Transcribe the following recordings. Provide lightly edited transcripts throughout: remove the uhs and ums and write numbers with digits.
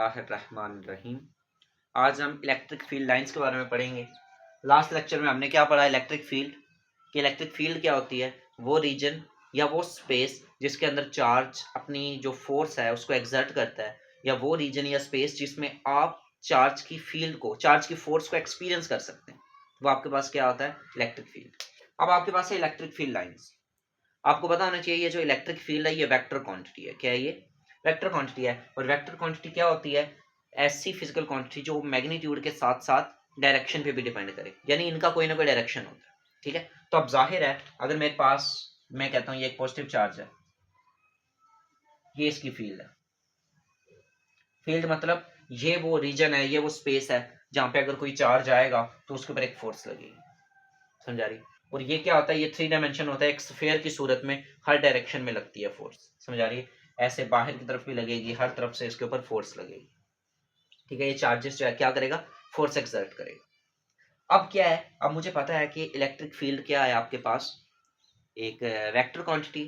बिस्मिल्लाहिर्रहमानिर्रहीम। आज हम इलेक्ट्रिक फील्ड लाइंस के बारे में पढ़ेंगे। लास्ट लेक्चर में हमने क्या पढ़ा, इलेक्ट्रिक फील्ड कि इलेक्ट्रिक फील्ड क्या होती है, वो रीजन या वो स्पेस जिसके अंदर चार्ज अपनी जो फोर्स है उसको एक्सर्ट करता है, या वो रीजन या स्पेस जिसमें आप चार्ज की फील्ड को, चार्ज की फोर्स को एक्सपीरियंस कर सकते हैं, वो आपके पास क्या होता है, इलेक्ट्रिक फील्ड। अब आपके पास है इलेक्ट्रिक फील्ड लाइंस। आपको पता होना चाहिए ये जो इलेक्ट्रिक फील्ड है ये वेक्टर क्वांटिटी है। क्या है ये? वेक्टर क्वांटिटी है। और वेक्टर क्वांटिटी क्या होती है? ऐसी फिजिकल क्वांटिटी जो मैग्नीट्यूड के साथ साथ डायरेक्शन पे भी डिपेंड करे, यानी इनका कोई ना कोई डायरेक्शन होता है। ठीक है, तो अब जाहिर है अगर मेरे पास, मैं कहता हूँ ये एक पॉजिटिव चार्ज है, ये इसकी फील्ड है। फील्ड मतलब ये वो रीजन है, ये वो स्पेस है जहां पे अगर कोई चार्ज आएगा तो उसके ऊपर एक फोर्स लगेगी। समझा रही? और ये क्या होता है, ये 3 डायमेंशन होता है, एक स्फीयर की सूरत में हर डायरेक्शन में लगती है फोर्स। समझ आ रही है? ऐसे बाहर की तरफ भी लगेगी, हर तरफ से इसके ऊपर फोर्स लगेगी। ठीक है, ये चार्जेस जो है क्या करेगा, फोर्स एक्सर्ट करेगा। अब क्या है, अब मुझे पता है कि इलेक्ट्रिक फील्ड क्या है आपके पास, एक वेक्टर क्वांटिटी।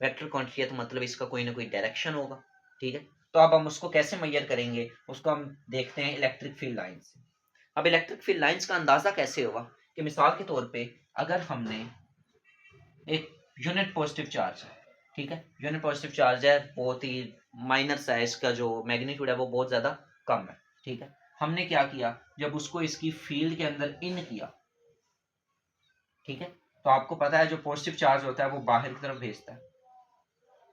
वेक्टर क्वांटिटी है तो मतलब इसका कोई ना कोई डायरेक्शन होगा। ठीक है, तो अब हम उसको कैसे मेजर करेंगे, उसको हम देखते हैं इलेक्ट्रिक फील्ड लाइन से। अब इलेक्ट्रिक फील्ड लाइंस का अंदाजा कैसे होगा कि मिसाल के तौर पे अगर हमने एक यूनिट पॉजिटिव चार्ज है, ठीक है, यूनिट पॉजिटिव चार्ज है, बहुत ही माइनर सा है, इसका जो मैग्नीट्यूड है वो बहुत ज्यादा कम है। ठीक है, हमने क्या किया, जब उसको इसकी फील्ड के अंदर इन किया, ठीक है, तो आपको पता है जो पॉजिटिव चार्ज होता है वो बाहर की तरफ भेजता है।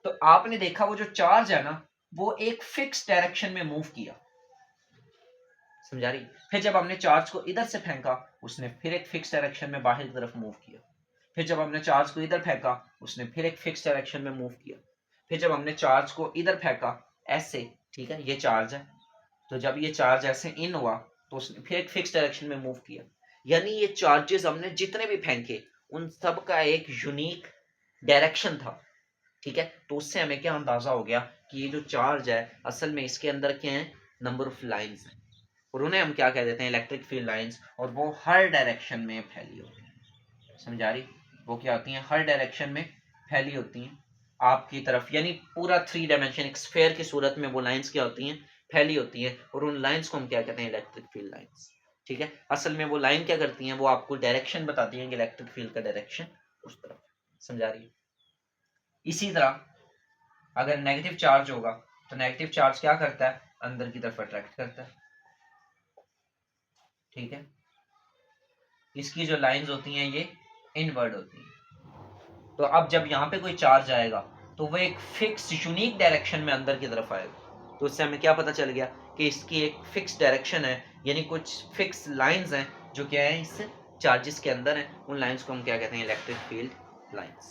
तो आपने देखा वो जो चार्ज है ना, वो एक फिक्स डायरेक्शन में मूव किया। समझा रही? फिर जब हमने चार्ज को इधर से फेंका, उसने फिर एक फिक्स डायरेक्शन में बाहर की तरफ मूव किया। फिर जब हमने चार्ज को इधर फेंका, उसने फिर एक फिक्स डायरेक्शन में मूव किया। फिर जब हमने चार्ज को इधर फेंका ऐसे, ठीक है, ये चार्ज है, तो जब ये चार्ज ऐसे इन हुआ तो उसने फिर एक फिक्स डायरेक्शन में मूव किया। यानी ये चार्जेस हमने जितने भी फेंके उन सब का एक यूनिक डायरेक्शन था। ठीक है, तो उससे हमें क्या अंदाजा हो गया कि ये जो चार्ज है असल में इसके अंदर क्या है, नंबर ऑफ लाइंस है, और उन्हें हम क्या कह देते हैं, इलेक्ट्रिक फील्ड लाइंस, और वो हर डायरेक्शन में फैली होती है। समझा रही? वो क्या होती हैं, हर डायरेक्शन में फैली होती हैं आपकी तरफ, यानी पूरा 3 डायमेंशन एक स्फीयर की सूरत में वो लाइंस क्या होती हैं, फैली होती हैं, और उन लाइंस को हम क्या कहते हैं, इलेक्ट्रिक फील्ड लाइंस। ठीक है, असल में वो लाइन क्या करती हैं, वो आपको डायरेक्शन बताती हैं कि इलेक्ट्रिक फील्ड का डायरेक्शन उस तरफ। समझा रही? इसी तरह अगर नेगेटिव चार्ज होगा तो नेगेटिव चार्ज क्या करता है, अंदर की तरफ अट्रैक्ट करता है। ठीक है, इसकी जो लाइंस होती हैं ये इनवर्ड होती हैं। तो अब जब यहाँ पे कोई चार्ज आएगा तो वो एक फिक्स यूनिक डायरेक्शन में अंदर की तरफ आएगा। तो उससे हमें क्या पता चल गया कि इसकी एक फिक्स डायरेक्शन है, यानी कुछ फिक्स लाइंस हैं जो क्या है इस चार्जेस के अंदर हैं। उन लाइंस को हम क्या कहते हैं, इलेक्ट्रिक फील्ड लाइंस।